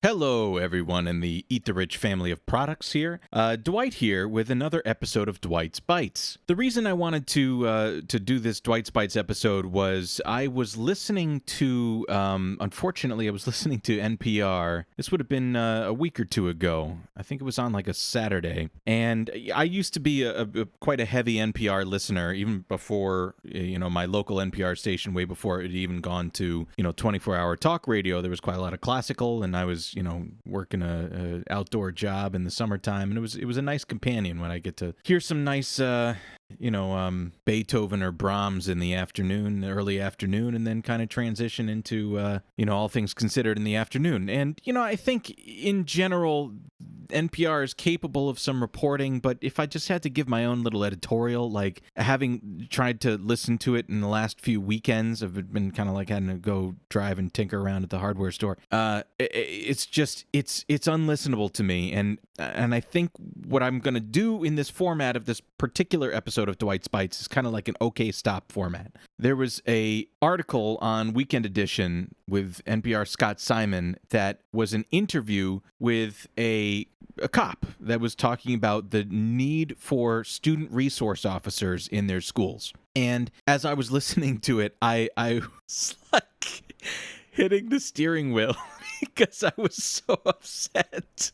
Hello, everyone in the Eat the Rich family of products here. Dwight here with another episode of Dwight's Bights. The reason I wanted to do this Dwight's Bights episode was I was listening to, unfortunately, I was listening to NPR. This would have been a week or two ago. I think it was on like a Saturday. And I used to be quite a heavy NPR listener, even before, my local NPR station, way before it had even gone to, 24-hour talk radio. There was quite a lot of classical, and I was working a outdoor job in the summertime, and it was a nice companion when I get to hear some nice Beethoven or Brahms in the afternoon, early afternoon, and then kind of transition into all things considered in the afternoon. And I think in general NPR is capable of some reporting, but if I just had to give my own little editorial, like having tried to listen to it in the last few weekends, I've been kind of like having to go drive and tinker around at the hardware store. It's unlistenable to me, and I think what I'm going to do in this format of this particular episode of Dwight's Bights is kind of like an OK Stop format. There was a article on Weekend Edition with NPR Scott Simon that was an interview with a cop that was talking about the need for student resource officers in their schools. And as I was listening to it, I was like hitting the steering wheel because I was so upset.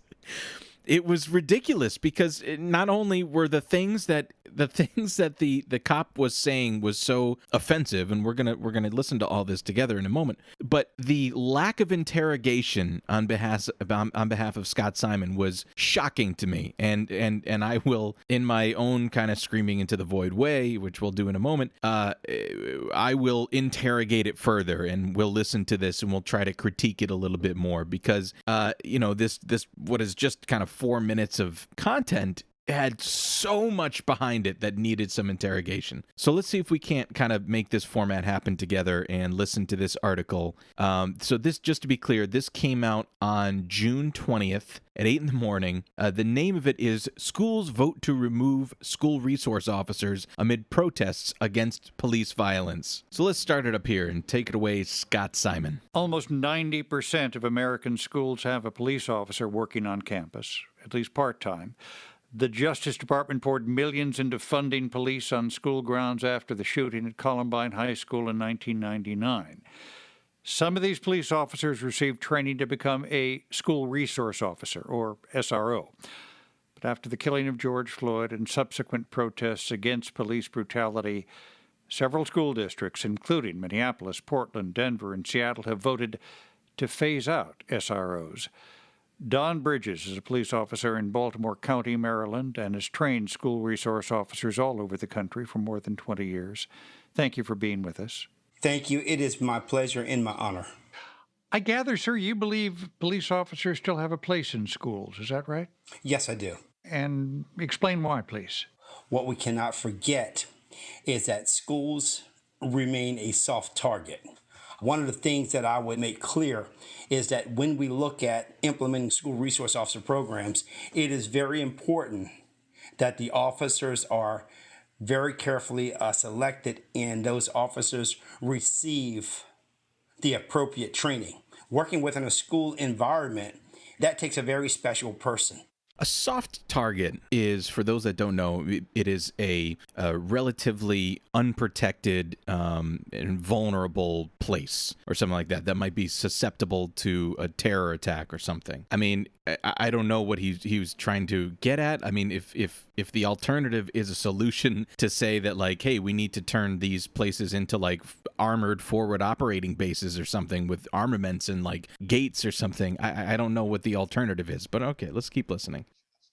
It was ridiculous because not only were the things that the cop was saying was so offensive, and we're gonna listen to all this together in a moment, but the lack of interrogation on behalf of Scott Simon was shocking to me, and I will, in my own kind of screaming into the void way, which we'll do in a moment, I will interrogate it further, and we'll listen to this and we'll try to critique it a little bit more because this what is just kind of 4 minutes of content had so much behind it that needed some interrogation. So let's see if we can't kind of make this format happen together and listen to this article. So this, just to be clear, this came out on June 20th at 8 in the morning. The name of it is Schools Vote to Remove School Resource Officers Amid Protests Against Police Violence. So let's start it up here and take it away, Scott Simon. Almost 90% of American schools have a police officer working on campus, at least part-time. The Justice Department poured millions into funding police on school grounds after the shooting at Columbine High School in 1999. Some of these police officers received training to become a school resource officer, or SRO. But after the killing of George Floyd and subsequent protests against police brutality, several school districts, including Minneapolis, Portland, Denver, and Seattle, have voted to phase out SROs. Don Bridges is a police officer in Baltimore County, Maryland, and has trained school resource officers all over the country for more than 20 years. Thank you for being with us. Thank you. It is my pleasure and my honor. I gather, sir, you believe police officers still have a place in schools. Is that right? Yes, I do. And explain why, please. What we cannot forget is that schools remain a soft target. One of the things that I would make clear is that when we look at implementing school resource officer programs, it is very important that the officers are very carefully selected and those officers receive the appropriate training. Working within a school environment, that takes a very special person. A soft target is, for those that don't know, it is a relatively unprotected and vulnerable place or something like that might be susceptible to a terror attack or something. I mean, I don't know what he was trying to get at. I mean, if the alternative is a solution to say that, like, hey, we need to turn these places into like armored forward operating bases or something with armaments and like gates or something, I don't know what the alternative is. But okay, let's keep listening.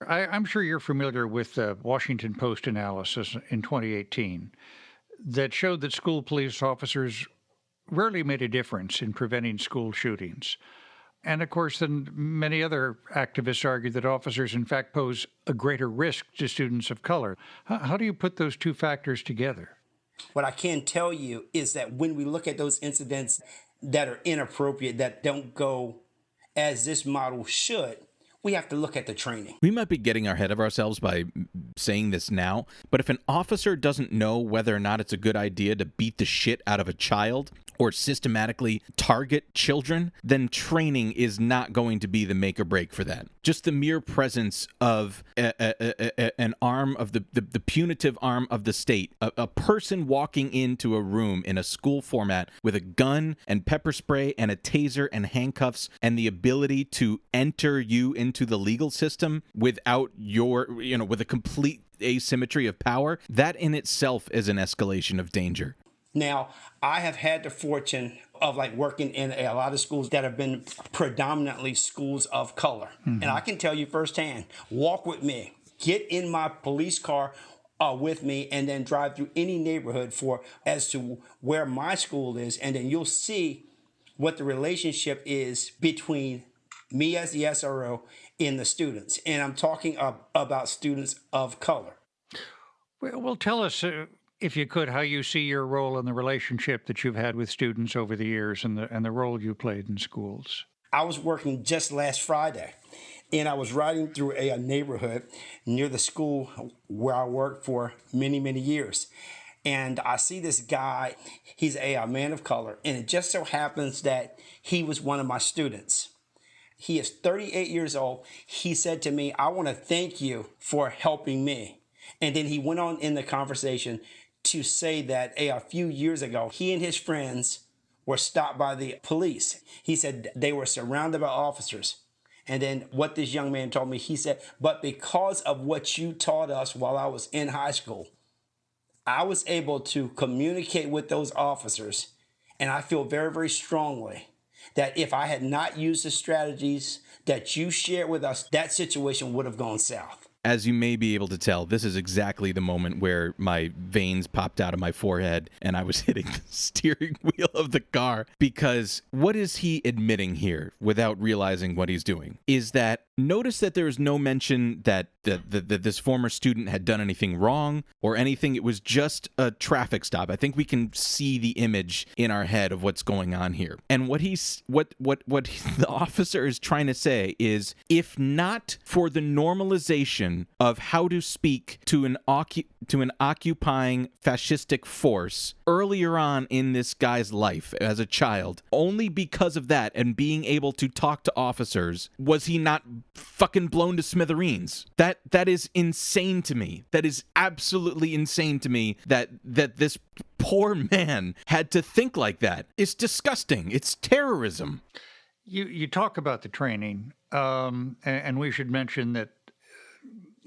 I'm sure you're familiar with the Washington Post analysis in 2018 that showed that school police officers rarely made a difference in preventing school shootings. And of course, then many other activists argue that officers, in fact, pose a greater risk to students of color. How do you put those two factors together? What I can tell you is that when we look at those incidents that are inappropriate, that don't go as this model should, we have to look at the training. We might be getting ahead of ourselves by saying this now, but if an officer doesn't know whether or not it's a good idea to beat the shit out of a child or systematically target children, then training is not going to be the make or break for that. Just the mere presence of an arm of the punitive arm of the state, a person walking into a room in a school format with a gun and pepper spray and a taser and handcuffs and the ability to enter you into the legal system without with a complete asymmetry of power, that in itself is an escalation of danger. Now, I have had the fortune of working in a lot of schools that have been predominantly schools of color. And I can tell you firsthand, walk with me, get in my police car with me, and then drive through any neighborhood as to where my school is. And then you'll see what the relationship is between me as the SRO and the students. And I'm talking about students of color. Well, tell us, if you could, how you see your role in the relationship that you've had with students over the years and the role you played in schools. I was working just last Friday, and I was riding through a neighborhood near the school where I worked for many, many years. And I see this guy, he's a man of color, and it just so happens that he was one of my students. He is 38 years old. He said to me, "I want to thank you for helping me." And then he went on in the conversation to say that a few years ago, he and his friends were stopped by the police. He said they were surrounded by officers. And then what this young man told me, he said, "But because of what you taught us while I was in high school, I was able to communicate with those officers. And I feel very, very strongly that if I had not used the strategies that you shared with us, that situation would have gone south." As you may be able to tell, this is exactly the moment where my veins popped out of my forehead and I was hitting the steering wheel of the car. Because what is he admitting here without realizing what he's doing? Is that, notice that there is no mention that this former student had done anything wrong or anything. It was just a traffic stop. I think we can see the image in our head of what's going on here. And what the officer is trying to say is, if not for the normalization of how to speak to an occupying fascistic force earlier on in this guy's life as a child, only because of that and being able to talk to officers, was he not fucking blown to smithereens. That is insane to me. That is absolutely insane to me that this poor man had to think like that. It's disgusting. It's terrorism. You talk about the training, and we should mention that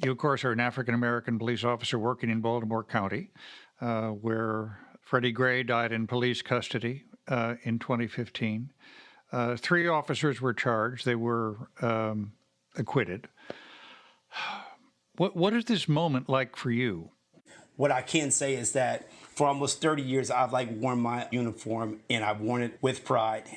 you, of course, are an African-American police officer working in Baltimore County, where Freddie Gray died in police custody in 2015. 3 officers were charged. They were acquitted. What is this moment like for you? What I can say is that for almost 30 years, I've worn my uniform, and I've worn it with pride.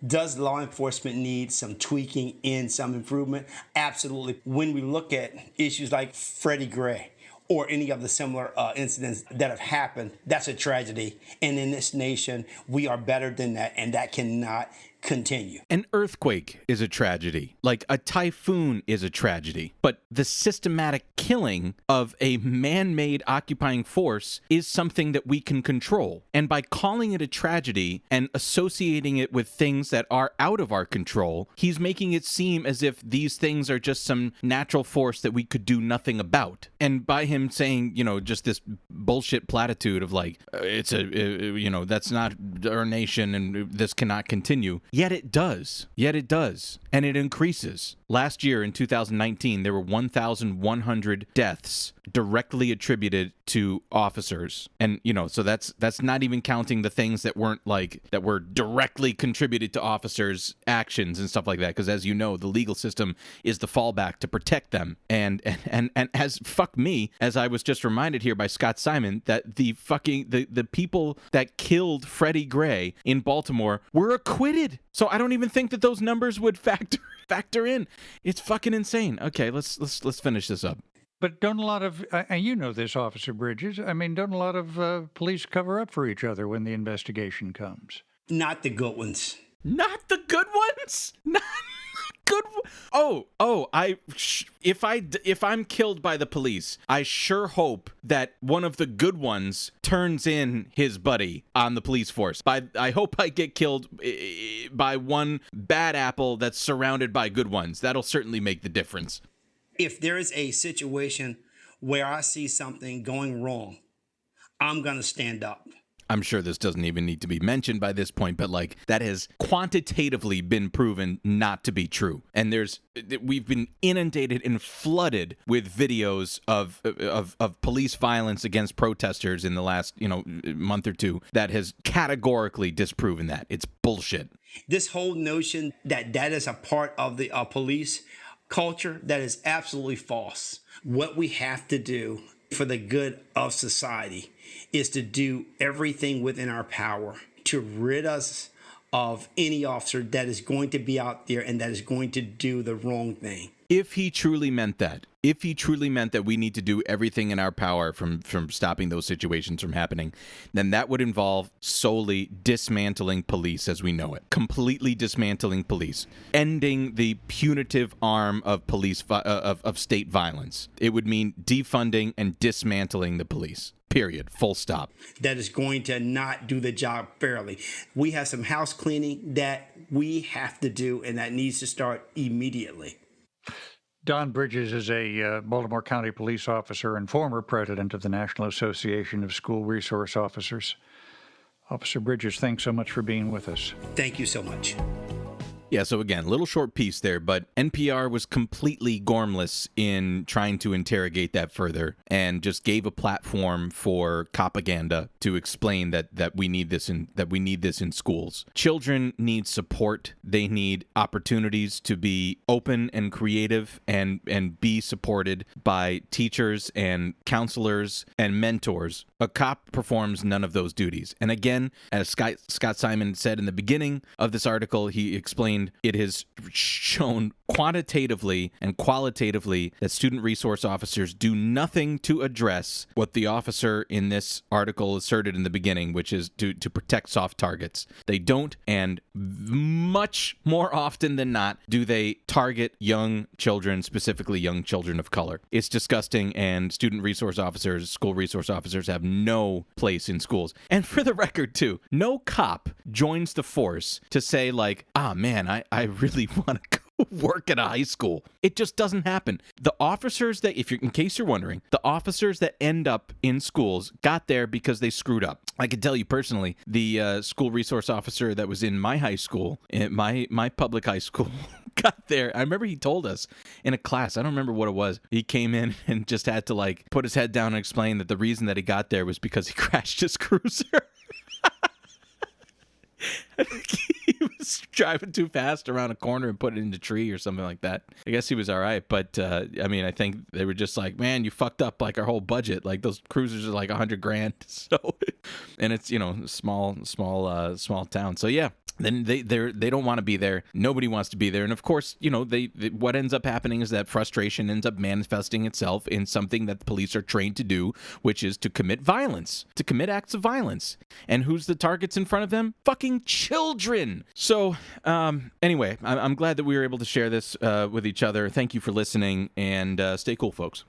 Does law enforcement need some tweaking and some improvement? Absolutely. When we look at issues like Freddie Gray or any of the similar incidents that have happened, that's a tragedy. And in this nation, we are better than that, and that cannot continue. An earthquake is a tragedy. Like a typhoon is a tragedy. But the systematic killing of a man-made occupying force is something that we can control. And by calling it a tragedy and associating it with things that are out of our control, he's making it seem as if these things are just some natural force that we could do nothing about. And by him saying, just this bullshit platitude of that's not our nation and this cannot continue. Yet it does. And it increases. Last year in 2019, there were 1,100 deaths directly attributed to officers. And, so that's not even counting the things that were directly contributed to officers' actions and stuff like that. Because as you know, the legal system is the fallback to protect them. And as fuck me, as I was just reminded here by Scott Simon, that the people that killed Freddie Gray in Baltimore were acquitted. So I don't even think that those numbers would factor in. It's fucking insane. Okay, let's finish this up. But don't a lot of, and you know this, Officer Bridges, don't a lot of police cover up for each other when the investigation comes? Not the good ones. Not the good ones? Not good. If I'm killed by the police, I sure hope that one of the good ones turns in his buddy on the police force. I hope I get killed by one bad apple that's surrounded by good ones. That'll certainly make the difference. If there is a situation where I see something going wrong, I'm going to stand up. I'm sure this doesn't even need to be mentioned by this point, but like that has quantitatively been proven not to be true. And we've been inundated and flooded with videos of police violence against protesters in the last, month or two that has categorically disproven that. It's bullshit. This whole notion that is a part of the police culture, that is absolutely false. What we have to do for the good of society is to do everything within our power to rid us of any officer that is going to be out there and that is going to do the wrong thing. If he truly meant that we need to do everything in our power from stopping those situations from happening, then that would involve solely dismantling police as we know it, completely dismantling police, ending the punitive arm of police of state violence. It would mean defunding and dismantling the police. Period. Full stop. That is going to not do the job fairly. We have some house cleaning that we have to do, and that needs to start immediately. Don Bridges is a Baltimore County police officer and former president of the National Association of School Resource Officers. Officer Bridges, thanks so much for being with us. Thank you so much. Yeah, so again, little short piece there, but NPR was completely gormless in trying to interrogate that further and just gave a platform for copaganda to explain that we need this in schools. Children need support. They need opportunities to be open and creative and be supported by teachers and counselors and mentors. A cop performs none of those duties. And again, as Scott Simon said in the beginning of this article, he explained it has shown quantitatively and qualitatively that student resource officers do nothing to address what the officer in this article asserted in the beginning, which is to protect soft targets. They don't, and much more often than not do they target young children, specifically young children of color. It's disgusting, and student resource officers, school resource officers have no place in schools. And for the record, too, no cop joins the force to say like, man, I really want to go work at a high school. It just doesn't happen. The officers that, in case you're wondering, the officers that end up in schools got there because they screwed up. I can tell you personally, the school resource officer that was in my high school, my public high school, got there. I remember he told us in a class, I don't remember what it was. He came in and just had to like put his head down and explain that the reason that he got there was because he crashed his cruiser. I think he was driving too fast around a corner and put it in the tree or something like that. I guess he was all right, but I think they were just like, man, you fucked up like our whole budget. Like those cruisers are like $100,000. So, and it's small town. So yeah. Then they don't want to be there. Nobody wants to be there. And of course, what ends up happening is that frustration ends up manifesting itself in something that the police are trained to do, which is to commit violence, to commit acts of violence. And who's the targets in front of them? Fucking children. So anyway, I'm glad that we were able to share this with each other. Thank you for listening, and stay cool, folks.